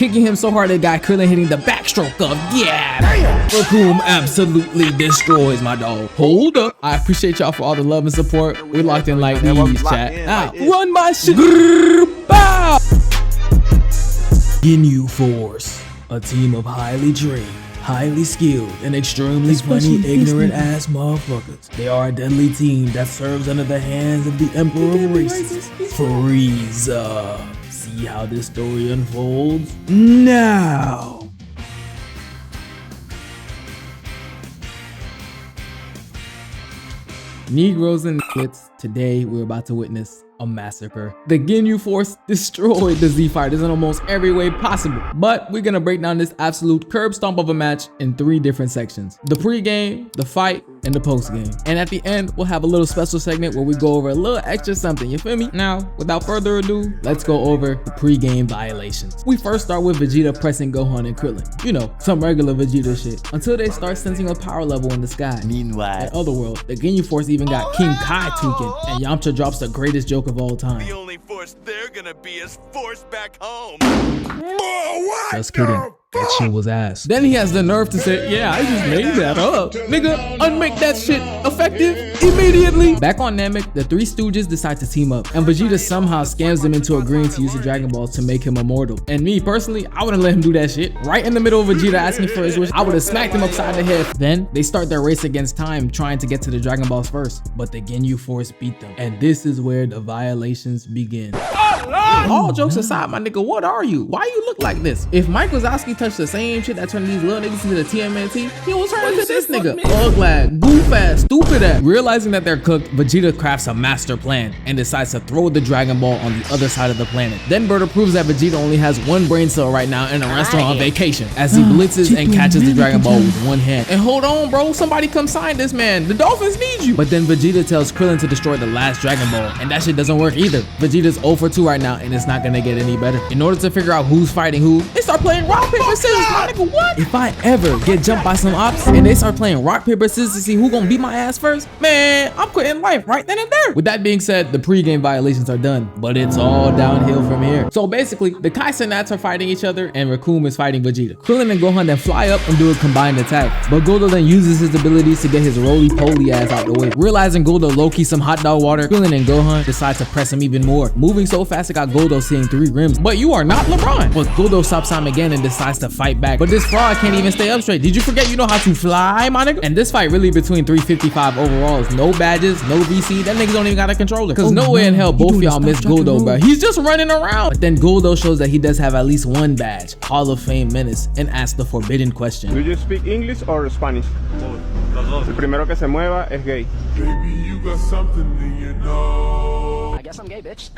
kicking him so hard it got Krillin hitting the backstroke of yeah. Recoome absolutely destroys my dog. Hold up. I appreciate y'all for all the love and support. We locked in like these, chat. Run my shit. Bow. Ginyu Force, a team of highly trained, highly skilled, and extremely funny, ignorant ass motherfuckers. They are a deadly team that serves under the hands of the Emperor of Races, Frieza. See how this story unfolds now. Negroes and niggas, today we're about to witness a massacre. The Ginyu Force destroyed the Z Fighters in almost every way possible, but we're gonna break down this absolute curb stomp of a match in 3 different sections: the pre-game, the fight, and the post-game. And at the end, we'll have a little special segment where we go over a little extra something, you feel me? Now, without further ado, let's go over the pre-game violations. We first start with Vegeta pressing Gohan and Krillin. You know, some regular Vegeta shit, until they start sensing a power level in the sky. Meanwhile, at Otherworld, the Ginyu Force even got King Kai tweaking, and Yamcha drops the greatest joke of all time. The only force they're gonna be is force back home. Just kidding. That shit was ass. Then he has the nerve to say, yeah, I just made that up. Nigga, unmake that shit effective immediately. Back on Namek, the 3 Stooges decide to team up, and Vegeta somehow scams them into agreeing to use the Dragon Balls to make him immortal. And me, personally, I wouldn't let him do that shit. Right in the middle of Vegeta asking for his wish, I would have smacked him upside the head. Then, they start their race against time, trying to get to the Dragon Balls first. But the Ginyu Force beat them. And this is where the violations begin. All jokes aside, my nigga, what are you? Why you look like this? If Mike Wazowski touched the same shit that turned these little niggas into the TMNT, he was turning into this nigga. Ugly, goof ass, stupid ass. Realizing that they're cooked, Vegeta crafts a master plan and decides to throw the Dragon Ball on the other side of the planet. Then Berta proves that Vegeta only has 1 brain cell right now and the rest are on vacation, as he blitzes and catches the Dragon Ball with 1 hand. And hold on, bro, somebody come sign this man. The Dolphins need you. But then Vegeta tells Krillin to destroy the last Dragon Ball, and that shit doesn't work either. Vegeta's 0 for 2 right now, and it's not gonna get any better. In order to figure out who's fighting who, they start playing rock, paper, scissors. My nigga, what? If I ever get jumped by some ops and they start playing rock, paper, scissors to see who gonna beat my ass first, man, I'm quitting life right then and there. With that being said, the pre-game violations are done, but it's all downhill from here. So basically, the Kai Cenats are fighting each other and Recoome is fighting Vegeta. Krillin and Gohan then fly up and do a combined attack, but Guldo then uses his abilities to get his roly-poly ass out the way. Realizing Guldo low-key some hot dog water, Krillin and Gohan decide to press him even more. Moving so fast it got Guldo seeing 3 rims. But you are not LeBron. But Guldo stops time again and decides to fight back. But this fraud can't even stay up straight. Did you forget you know how to fly, my nigga? And this fight really between 355 overalls. No badges, no VC. That niggas don't even got a controller. Cause no way in hell both y'all miss Guldo, bro. He's just running around. But then Guldo shows that he does have at least 1 badge, Hall of Fame Menace, and asks the forbidden question. Do you speak English or Spanish? El primero que se mueva es gay. Baby, you got something in your nose. I guess I'm gay, bitch.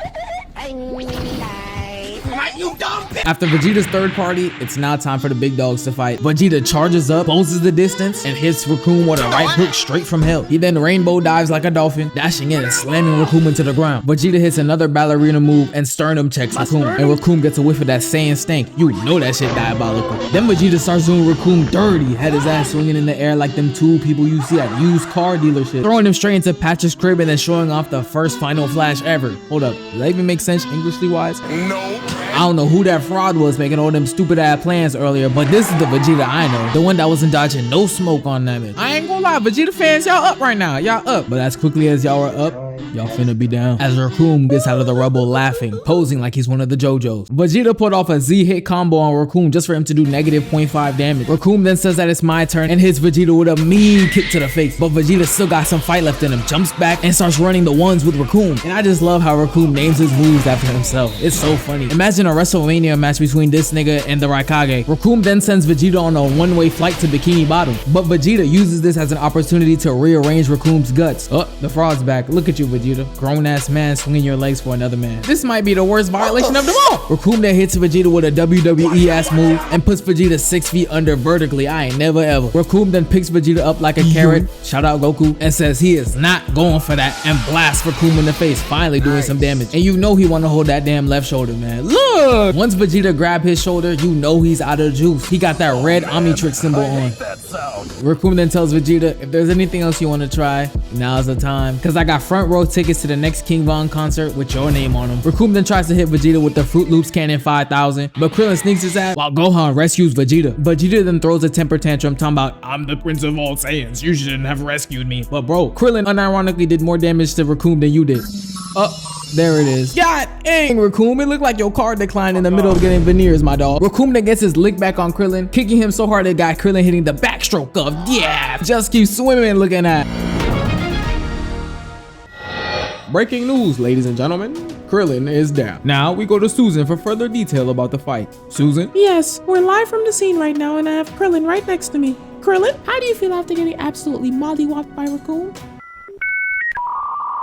After Vegeta's 3rd party, it's now time for the big dogs to fight. Vegeta charges up, closes the distance, and hits Recoome with a right hook straight from hell. He then rainbow dives like a dolphin, dashing in and slamming Recoome into the ground. Vegeta hits another ballerina move and sternum checks Recoome, and Recoome gets a whiff of that Saiyan stank. You know that shit diabolical. Then Vegeta starts doing Recoome dirty, had his ass swinging in the air like them 2 people you see at used car dealership, throwing him straight into Patch's crib and then showing off the first final flash ever. Hold up, does that even make sense Englishly wise? No. I don't know who that fraud was making all them stupid ass plans earlier, but this is the Vegeta I know. The one that wasn't dodging no smoke on Namek. I ain't gonna lie, Vegeta fans, y'all up right now. Y'all up. But as quickly as y'all are up, y'all finna be down. As Recoome gets out of the rubble laughing, posing like he's one of the JoJos. Vegeta put off a Z-hit combo on Recoome just for him to do negative 0.5 damage. Recoome then says that it's my turn and hits Vegeta with a mean kick to the face. But Vegeta still got some fight left in him, jumps back and starts running the ones with Recoome. And I just love how Recoome names his moves after himself. It's so funny. Imagine a WrestleMania match between this nigga and the Raikage. Recoome then sends Vegeta on a 1-way flight to Bikini Bottom. But Vegeta uses this as an opportunity to rearrange Recoome's guts. Oh, the fraud's back. Look at you, Vegeta. Grown-ass man swinging your legs for another man. This might be the worst violation of them all. Recoome then hits Vegeta with a WWE-ass move and puts Vegeta 6 feet under vertically. I ain't never ever. Recoome then picks Vegeta up like a carrot, shout out Goku, and says he is not going for that and blasts Recoome in the face, finally doing some damage. And you know he want to hold that damn left shoulder, man. Look! Once Vegeta grabbed his shoulder, you know he's out of juice. He got that red Omnitrix symbol on. Recoome then tells Vegeta, if there's anything else you want to try, now's the time. Cause I got front row tickets to the next King Von concert with your name on them. Recoome then tries to hit Vegeta with the Fruit Loops Cannon 5000, but Krillin sneaks his ass while Gohan rescues Vegeta. Vegeta then throws a temper tantrum talking about, I'm the Prince of all Saiyans, you shouldn't have rescued me. But bro, Krillin unironically did more damage to Recoome than you did. There it is. God dang, Recoome, it looked like your card declined in the middle of getting veneers, my dog. Recoome then gets his lick back on Krillin, kicking him so hard it got Krillin hitting the backstroke of, yeah, just keep swimming looking at. Breaking news, ladies and gentlemen. Krillin is down. Now we go to Susan for further detail about the fight. Susan? Yes, we're live from the scene right now and I have Krillin right next to me. Krillin, how do you feel after getting absolutely mollywopped by Recoome?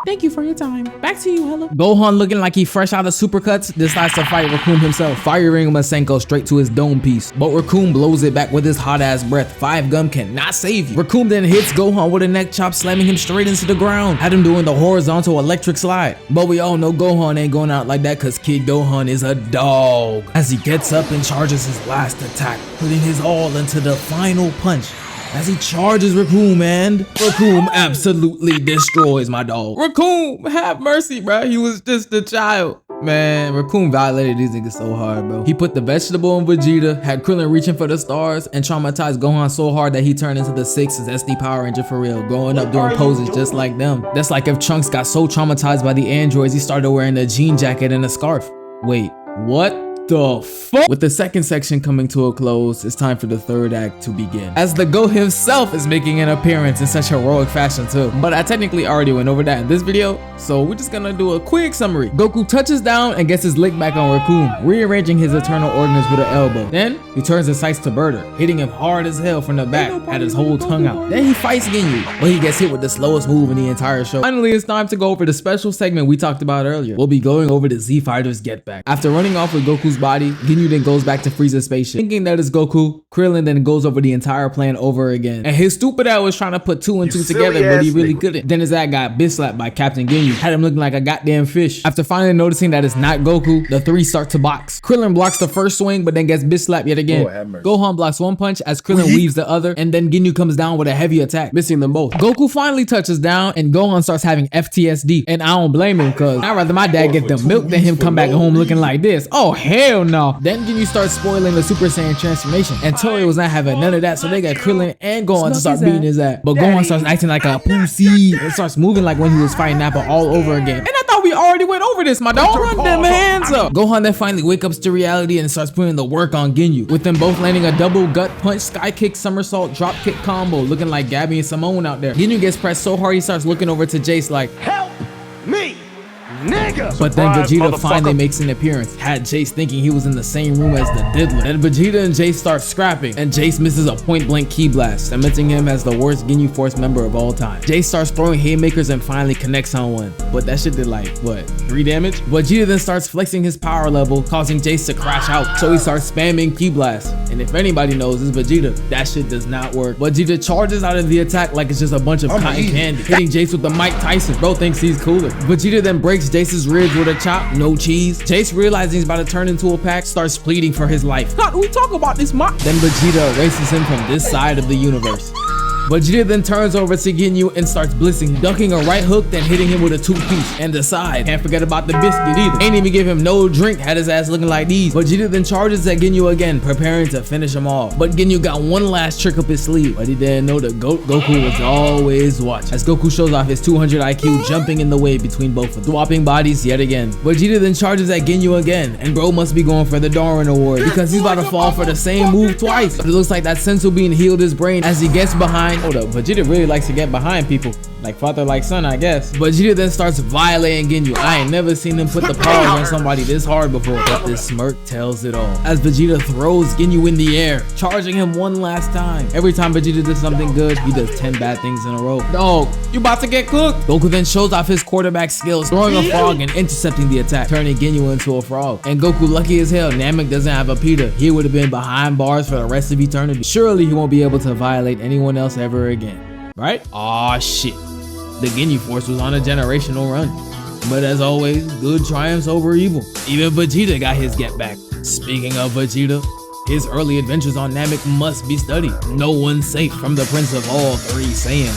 Thank you for your time. Back to you, Hella. Gohan, looking like he fresh out of supercuts, decides to fight Recoome himself, firing Masenko straight to his dome piece. But Recoome blows it back with his hot ass breath. 5 Gum cannot save you. Recoome then hits Gohan with a neck chop, slamming him straight into the ground. Had him doing the horizontal electric slide. But we all know Gohan ain't going out like that cause Kid Gohan is a dog. As he gets up and charges his last attack, putting his all into the final punch. As he charges Recoome, and Recoome absolutely destroys my dog. Recoome, have mercy, bro. He was just a child. Man, Recoome violated these niggas so hard, bro. He put the vegetable on Vegeta, had Krillin reaching for the stars, and traumatized Gohan so hard that he turned into the 6th SD Power Ranger for real, growing up doing poses just like them. That's like if Trunks got so traumatized by the androids, he started wearing a jean jacket and a scarf. Wait, what the fuck? With the second section coming to a close, it's time for the third act to begin, as the GOAT himself is making an appearance in such heroic fashion too. But I technically already went over that in this video, so we're just gonna do a quick summary. Goku touches down and gets his lick back on Recoome, rearranging his eternal organs with an elbow. Then he turns his sights to Berter, hitting him hard as hell from the back, had his whole tongue out. Then he fights Ginyu, but he gets hit with the slowest move in the entire show. Finally, it's time to go over the special segment we talked about earlier. We'll be going over the Z Fighters Get Back. After running off with Goku's body, Ginyu then goes back to Frieza's spaceship. Thinking that it's Goku, Krillin then goes over the entire plan over again. And his stupid ass was trying to put 2 and 2 together, but he really couldn't. Then his ass got bitch slapped by Captain Ginyu. Had him looking like a goddamn fish. After finally noticing that it's not Goku, the 3 start to box. Krillin blocks the first swing, but then gets bitch slapped yet again. Gohan blocks one punch as Krillin weaves the other, and then Ginyu comes down with a heavy attack, missing them both. Goku finally touches down, and Gohan starts having FTSD. And I don't blame him, cause I'd rather my dad get the milk than him come back home looking like this. Oh hell no. Then Ginyu starts spoiling the Super Saiyan transformation, and Toei was not having none of that, so they got Krillin and Gohan to start beating his ass. But Gohan starts acting like a pussy and starts moving like when he was fighting Nappa all over again. And I thought we already went over this, my dog. Run them hands up. Gohan then finally wakes up to reality and starts putting the work on Ginyu, with them both landing a double gut punch, sky kick, somersault, drop kick combo, looking like Gabby and Simone out there. Ginyu gets pressed so hard he starts looking over to Jace like, help me, nigga. But then Vegeta finally makes an appearance, had Jace thinking he was in the same room as the Diddler. Then Vegeta and Jace start scrapping, and Jace misses a point blank ki blast, cementing him as the worst Ginyu Force member of all time. Jace starts throwing haymakers and finally connects on one, but that shit did like, what, 3 damage? Vegeta then starts flexing his power level, causing Jace to crash out, so he starts spamming ki blast. And if anybody knows, it's Vegeta. That shit does not work. Vegeta charges out of the attack like it's just a bunch of cotton candy, hitting Jace with the Mike Tyson. Bro thinks he's cooler. Vegeta then breaks Jace's ribs with a chop, no cheese. Jace, realizing he's about to turn into a pack, starts pleading for his life. God, we talk about this much. Then Vegeta erases him from this side of the universe. Vegeta then turns over to Ginyu and starts blitzing, ducking a right hook, then hitting him with a 2-piece. And the side, can't forget about the biscuit either. Ain't even give him no drink, had his ass looking like these. Vegeta then charges at Ginyu again, preparing to finish him off. But Ginyu got one last trick up his sleeve, but he didn't know the GOAT Goku was always watching, as Goku shows off his 200 IQ, jumping in the way between both of them, swapping bodies yet again. Vegeta then charges at Ginyu again, and bro must be going for the Darwin Award, because he's about to fall for the same move twice. But it looks like that sensu bean healed his brain as he gets behind. Hold up, Vegeta really likes to get behind people, like father like son, I guess. Vegeta then starts violating Ginyu. I ain't never seen him put the paws on somebody this hard before, but this smirk tells it all, as Vegeta throws Ginyu in the air, charging him one last time. Every time Vegeta does something good, he does 10 bad things in a row. Dog, you about to get cooked. Goku then shows off his quarterback skills, throwing a frog and intercepting the attack, turning Ginyu into a frog. And Goku, lucky as hell, Namek doesn't have a Peter. He would have been behind bars for the rest of eternity. Surely he won't be able to violate anyone else ever again, right? Aw, shit. The Ginyu Force was on a generational run. But as always, good triumphs over evil. Even Vegeta got his get back. Speaking of Vegeta, his early adventures on Namek must be studied. No one's safe from the Prince of all 3 Saiyans.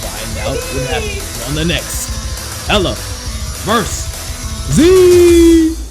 Find out what happens on the next Ella versus Z.